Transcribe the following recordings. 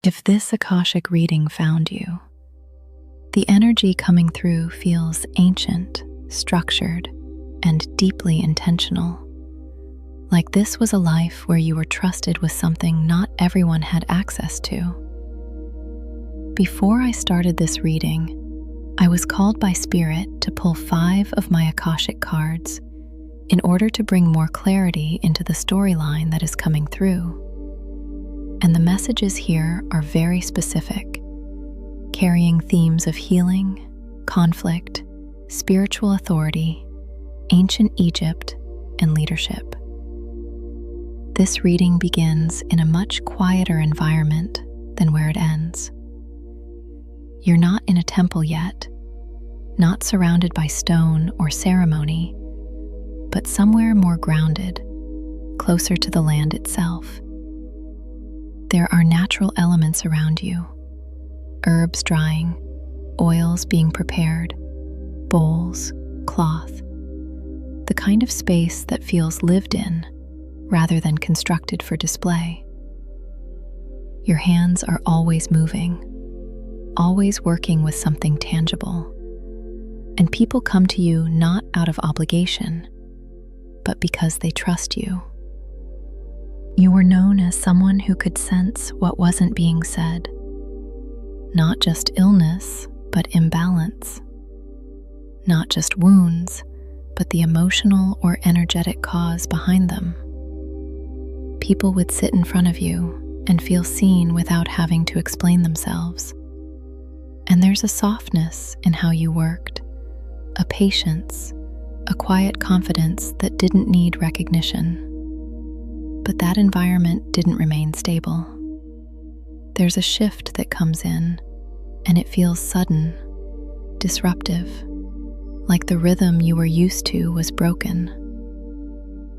If this Akashic reading found you, the energy coming through feels ancient, structured, and deeply intentional. Like this was a life where you were trusted with something not everyone had access to. Before I started this reading, I was called by Spirit to pull 5 of my Akashic cards in order to bring more clarity into the storyline that is coming through. And the messages here are very specific, carrying themes of healing, conflict, spiritual authority, ancient Egypt, and leadership. This reading begins in a much quieter environment than where it ends. You're not in a temple yet, not surrounded by stone or ceremony, but somewhere more grounded, closer to the land itself. There are natural elements around you, herbs drying, oils being prepared, bowls, cloth, the kind of space that feels lived in rather than constructed for display. Your hands are always moving, always working with something tangible, and people come to you not out of obligation, but because they trust you. You were known as someone who could sense what wasn't being said, not just illness, but imbalance, not just wounds, but the emotional or energetic cause behind them. People would sit in front of you and feel seen without having to explain themselves. And there's a softness in how you worked, a patience, a quiet confidence that didn't need recognition. But that environment didn't remain stable. There's a shift that comes in, and it feels sudden, disruptive, like the rhythm you were used to was broken.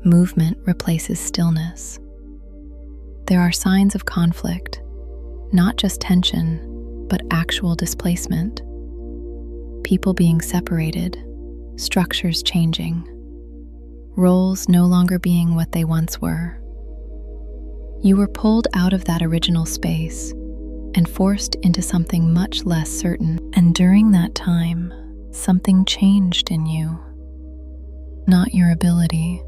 Movement replaces stillness. There are signs of conflict, not just tension, but actual displacement. People being separated, structures changing, roles no longer being what they once were. You were pulled out of that original space and forced into something much less certain. And during that time, something changed in you. Not your ability,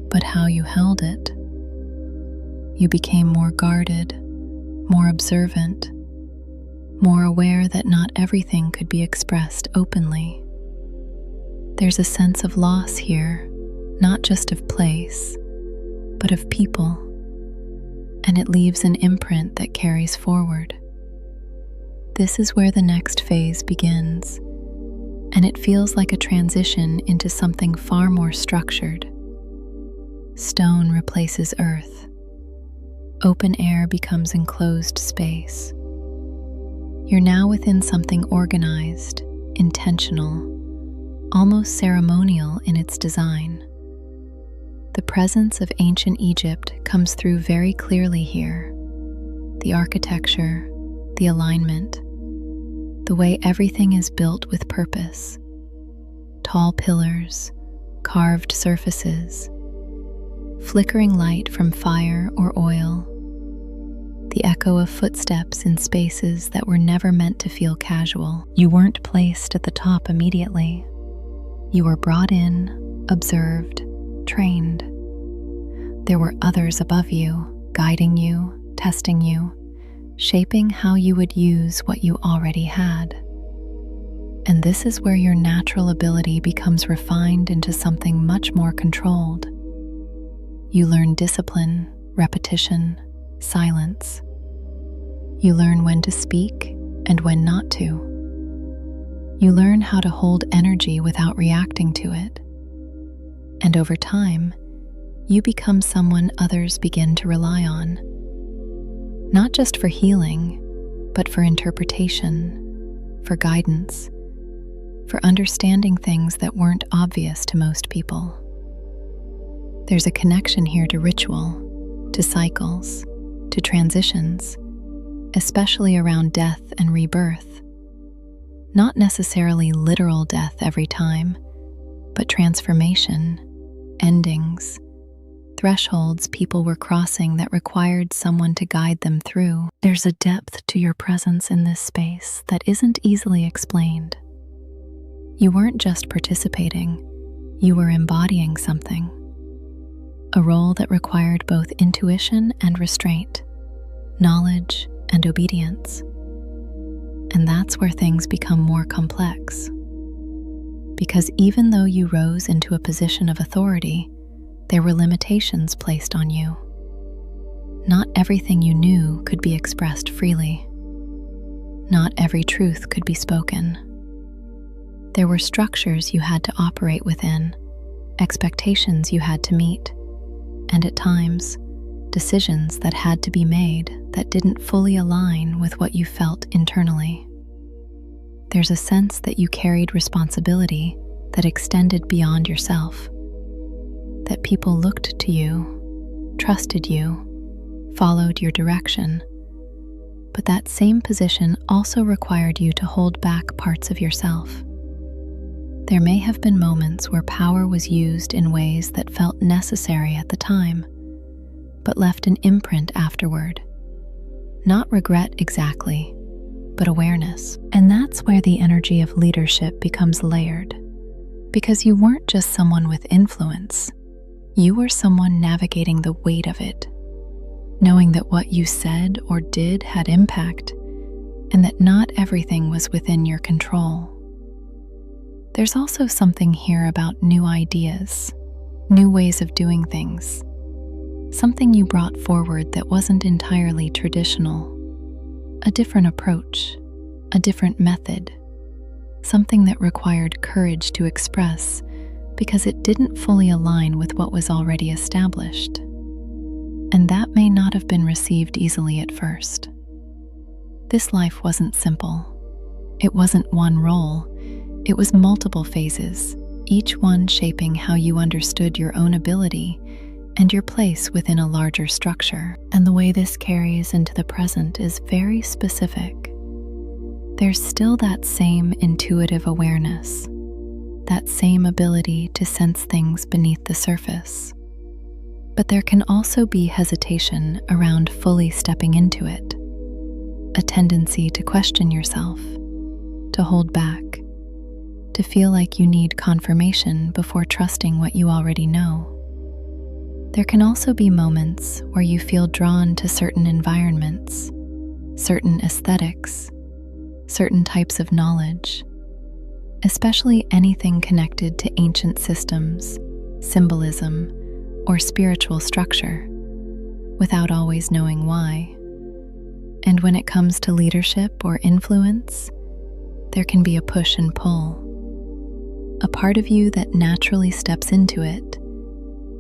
but how you held it. You became more guarded, more observant, more aware that not everything could be expressed openly. There's a sense of loss here, not just of place, but of people. And it leaves an imprint that carries forward. This is where the next phase begins, and it feels like a transition into something far more structured. Stone replaces earth. Open air becomes enclosed space. You're now within something organized, intentional, almost ceremonial in its design. The presence of ancient Egypt comes through very clearly here. The architecture, the alignment, the way everything is built with purpose. Tall pillars, carved surfaces, flickering light from fire or oil, the echo of footsteps in spaces that were never meant to feel casual. You weren't placed at the top immediately. You were brought in, observed, trained. There were others above you, guiding you, testing you, shaping how you would use what you already had. And this is where your natural ability becomes refined into something much more controlled. You learn discipline, repetition, silence. You learn when to speak and when not to. You learn how to hold energy without reacting to it. And over time, you become someone others begin to rely on. Not just for healing, but for interpretation, for guidance, for understanding things that weren't obvious to most people. There's a connection here to ritual, to cycles, to transitions, especially around death and rebirth. Not necessarily literal death every time, but transformation, endings, thresholds people were crossing that required someone to guide them through. There's a depth to your presence in this space that isn't easily explained. You weren't just participating, you were embodying something. A role that required both intuition and restraint, knowledge and obedience. And that's where things become more complex. Because even though you rose into a position of authority, there were limitations placed on you. Not everything you knew could be expressed freely. Not every truth could be spoken. There were structures you had to operate within, expectations you had to meet, and at times, decisions that had to be made that didn't fully align with what you felt internally. There's a sense that you carried responsibility that extended beyond yourself, that people looked to you, trusted you, followed your direction, but that same position also required you to hold back parts of yourself. There may have been moments where power was used in ways that felt necessary at the time, but left an imprint afterward. Not regret exactly, but awareness. And that's where the energy of leadership becomes layered, because you weren't just someone with influence, you were someone navigating the weight of it, knowing that what you said or did had impact, and that not everything was within your control. There's also something here about new ideas, new ways of doing things, something you brought forward that wasn't entirely traditional, a different approach, a different method, something that required courage to express because it didn't fully align with what was already established. And that may not have been received easily at first. This life wasn't simple. It wasn't one role. It was multiple phases, each one shaping how you understood your own ability and your place within a larger structure. And the way this carries into the present is very specific. There's still that same intuitive awareness, that same ability to sense things beneath the surface. But there can also be hesitation around fully stepping into it, a tendency to question yourself, to hold back, to feel like you need confirmation before trusting what you already know. There can also be moments where you feel drawn to certain environments, certain aesthetics, certain types of knowledge, especially anything connected to ancient systems, symbolism, or spiritual structure, without always knowing why. And when it comes to leadership or influence, there can be a push and pull. A part of you that naturally steps into it,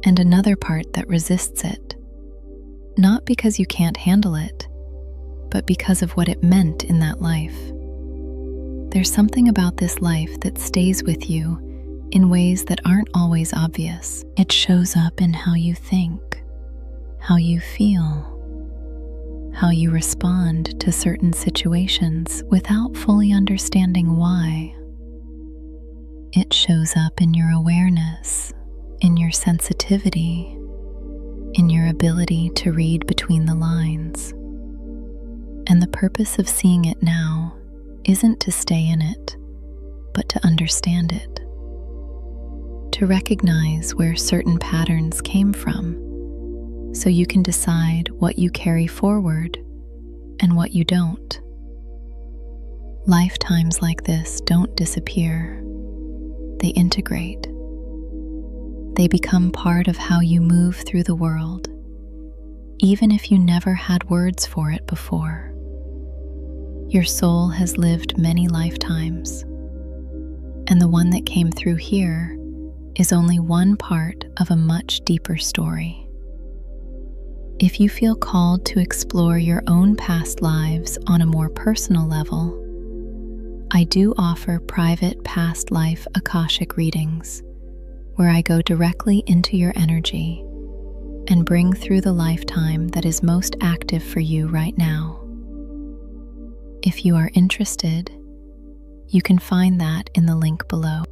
and another part that resists it, not because you can't handle it, but because of what it meant in that life. There's something about this life that stays with you in ways that aren't always obvious. It shows up in how you think, how you feel, how you respond to certain situations without fully understanding why. It shows up in your awareness, in your sensitivity, in your ability to read between the lines. And the purpose of seeing it now isn't to stay in it, but to understand it. To recognize where certain patterns came from, so you can decide what you carry forward and what you don't. Lifetimes like this don't disappear. They integrate. They become part of how you move through the world, even if you never had words for it before. Your soul has lived many lifetimes, and the one that came through here is only one part of a much deeper story. If you feel called to explore your own past lives on a more personal level, I do offer private past life Akashic readings, where I go directly into your energy and bring through the lifetime that is most active for you right now. If you are interested, you can find that in the link below.